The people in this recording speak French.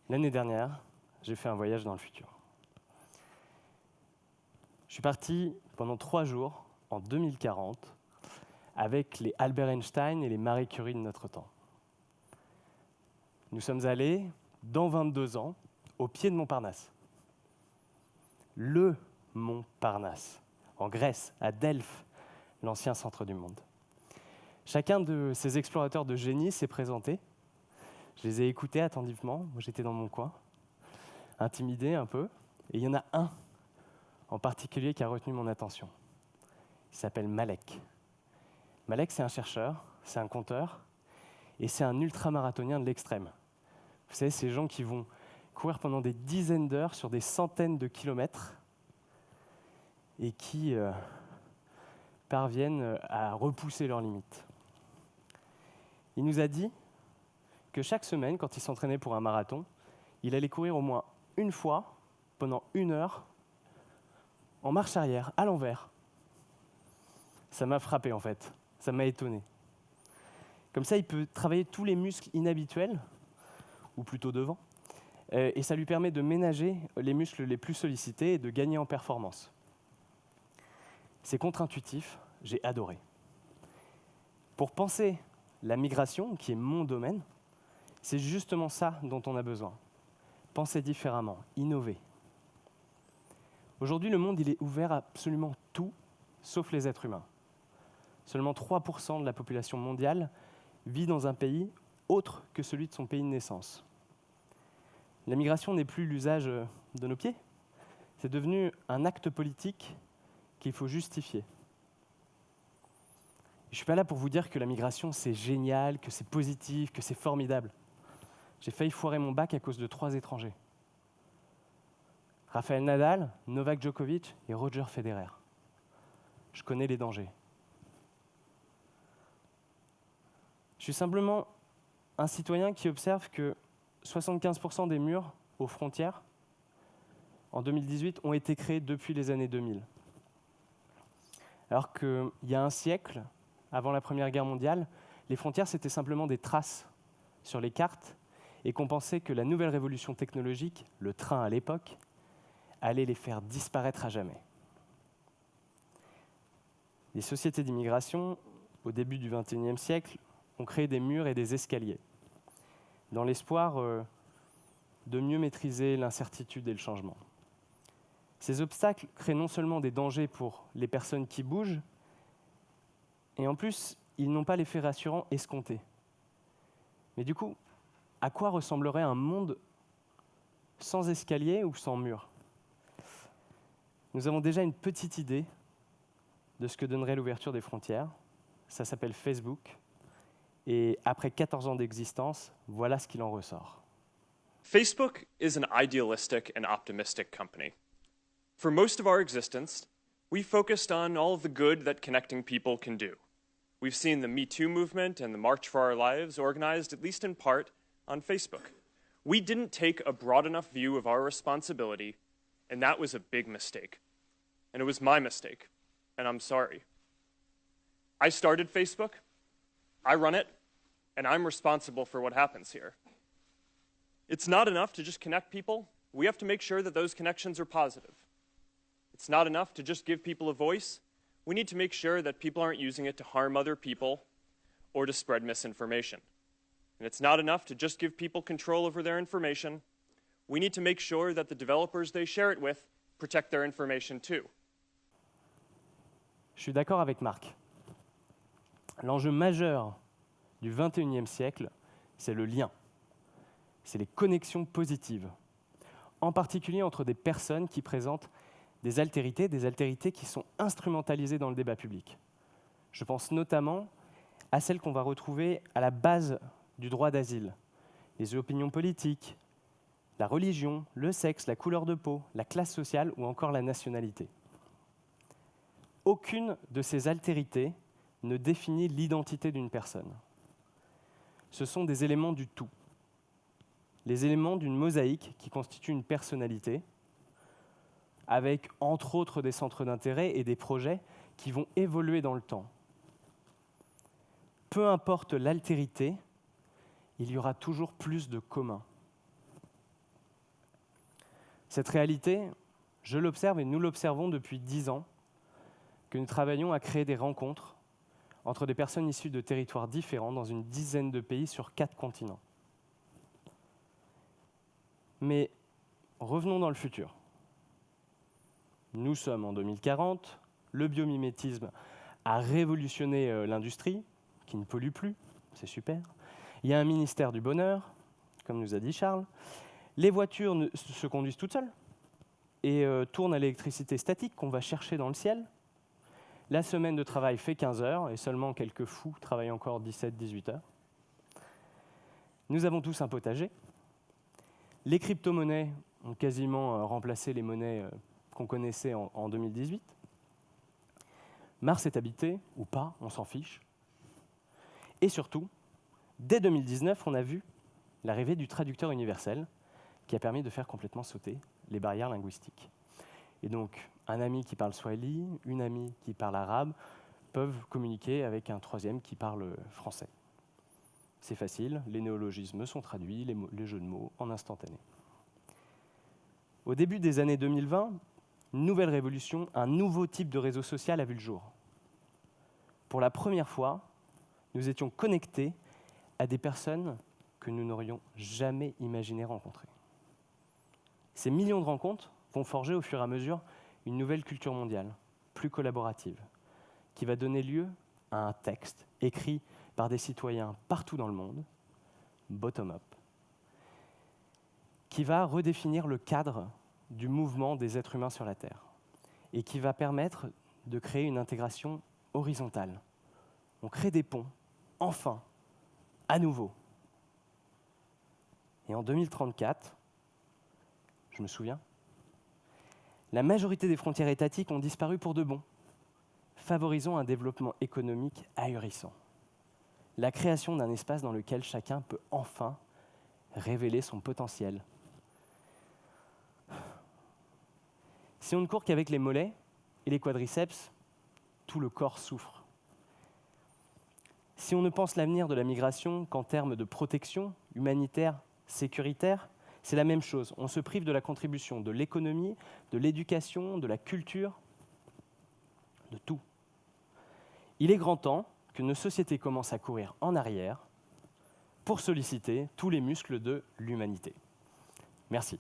L'année dernière, j'ai fait un voyage dans le futur. Je suis parti pendant 3 jours, en 2040, avec les Albert Einstein et les Marie Curie de notre temps. Nous sommes allés, dans 22 ans, au pied de Montparnasse. Le Mont Parnasse, en Grèce, à Delphes, l'ancien centre du monde. Chacun de ces explorateurs de génie s'est présenté. Je les ai écoutés attentivement, moi j'étais dans mon coin, intimidé un peu, et il y en a un en particulier qui a retenu mon attention. Il s'appelle Malek. Malek, c'est un chercheur, c'est un conteur, et c'est un ultramarathonien de l'extrême. Vous savez, ces gens qui vont courir pendant des dizaines d'heures sur des centaines de kilomètres et qui parviennent à repousser leurs limites. Il nous a dit que chaque semaine, quand il s'entraînait pour un marathon, il allait courir au moins une fois, pendant 1 heure, en marche arrière, à l'envers. Ça m'a frappé en fait, ça m'a étonné. Comme ça, il peut travailler tous les muscles inhabituels, ou plutôt devant, et ça lui permet de ménager les muscles les plus sollicités et de gagner en performance. C'est contre-intuitif, j'ai adoré. Pour penser la migration, qui est mon domaine, c'est justement ça dont on a besoin. Penser différemment, innover. Aujourd'hui, le monde il est ouvert à absolument tout, sauf les êtres humains. Seulement 3% de la population mondiale vit dans un pays autre que celui de son pays de naissance. La migration n'est plus l'usage de nos pieds, c'est devenu un acte politique qu'il faut justifier. Je ne suis pas là pour vous dire que la migration c'est génial, que c'est positif, que c'est formidable. J'ai failli foirer mon bac à cause de 3 étrangers. Rafael Nadal, Novak Djokovic et Roger Federer. Je connais les dangers. Je suis simplement un citoyen qui observe que 75% des murs aux frontières, en 2018, ont été créés depuis les années 2000. Alors qu'il y a un siècle, avant la Première Guerre mondiale, les frontières, c'était simplement des traces sur les cartes et qu'on pensait que la nouvelle révolution technologique, le train à l'époque, allait les faire disparaître à jamais. Les sociétés d'immigration, au début du XXIe siècle, ont créé des murs et des escaliers, dans l'espoir de mieux maîtriser l'incertitude et le changement. Ces obstacles créent non seulement des dangers pour les personnes qui bougent, et en plus, ils n'ont pas l'effet rassurant escompté. Mais du coup, à quoi ressemblerait un monde sans escalier ou sans mur ? Nous avons déjà une petite idée de ce que donnerait l'ouverture des frontières. Ça s'appelle Facebook. Et après 14 ans d'existence, voilà ce qu'il en ressort. Facebook is an idealistic and optimistic company. For most of our existence, we focused on all of the good that connecting people can do. We've seen the Me Too movement and the March for Our Lives organized, at least in part, on Facebook. We didn't take a broad enough view of our responsibility, and that was a big mistake. And it was my mistake, and I'm sorry. I started Facebook, I run it, and I'm responsible for what happens here. It's not enough to just connect people. We have to make sure that those connections are positive. It's not enough to just give people a voice. We need to make sure that people aren't using it to harm other people or to spread misinformation. And it's not enough to just give people control over their information. We need to make sure that the developers they share it with protect their information too. Je suis d'accord avec Marc. L'enjeu majeur du XXIe siècle, c'est le lien. C'est les connexions positives, en particulier entre des personnes qui présentent des altérités qui sont instrumentalisées dans le débat public. Je pense notamment à celles qu'on va retrouver à la base du droit d'asile, les opinions politiques, la religion, le sexe, la couleur de peau, la classe sociale ou encore la nationalité. Aucune de ces altérités ne définit l'identité d'une personne. Ce sont des éléments du tout, les éléments d'une mosaïque qui constitue une personnalité, avec entre autres des centres d'intérêt et des projets qui vont évoluer dans le temps. Peu importe l'altérité, il y aura toujours plus de commun. Cette réalité, je l'observe et nous l'observons depuis 10 ans, que nous travaillons à créer des rencontres entre des personnes issues de territoires différents dans une dizaine de pays sur 4 continents. Mais revenons dans le futur. Nous sommes en 2040, le biomimétisme a révolutionné l'industrie, qui ne pollue plus, c'est super. Il y a un ministère du bonheur, comme nous a dit Charles. Les voitures se conduisent toutes seules et tournent à l'électricité statique qu'on va chercher dans le ciel. La semaine de travail fait 15 heures et seulement quelques fous travaillent encore 17-18 heures. Nous avons tous un potager. Les crypto-monnaies ont quasiment remplacé les monnaies qu'on connaissait en 2018. Mars est habité, ou pas, on s'en fiche. Et surtout, dès 2019, on a vu l'arrivée du traducteur universel qui a permis de faire complètement sauter les barrières linguistiques. Et donc, un ami qui parle swahili, une amie qui parle arabe, peuvent communiquer avec un troisième qui parle français. C'est facile, les néologismes sont traduits, les jeux de mots en instantané. Au début des années 2020, une nouvelle révolution, un nouveau type de réseau social a vu le jour. Pour la première fois, nous étions connectés à des personnes que nous n'aurions jamais imaginé rencontrer. Ces millions de rencontres vont forger au fur et à mesure une nouvelle culture mondiale, plus collaborative, qui va donner lieu à un texte écrit par des citoyens partout dans le monde, bottom-up, qui va redéfinir le cadre du mouvement des êtres humains sur la Terre et qui va permettre de créer une intégration horizontale. On crée des ponts, enfin, à nouveau. Et en 2034, je me souviens, la majorité des frontières étatiques ont disparu pour de bon, favorisant un développement économique ahurissant. La création d'un espace dans lequel chacun peut enfin révéler son potentiel. Si on ne court qu'avec les mollets et les quadriceps, tout le corps souffre. Si on ne pense l'avenir de la migration qu'en termes de protection humanitaire, sécuritaire, c'est la même chose. On se prive de la contribution de l'économie, de l'éducation, de la culture, de tout. Il est grand temps que nos sociétés commencent à courir en arrière pour solliciter tous les muscles de l'humanité. Merci.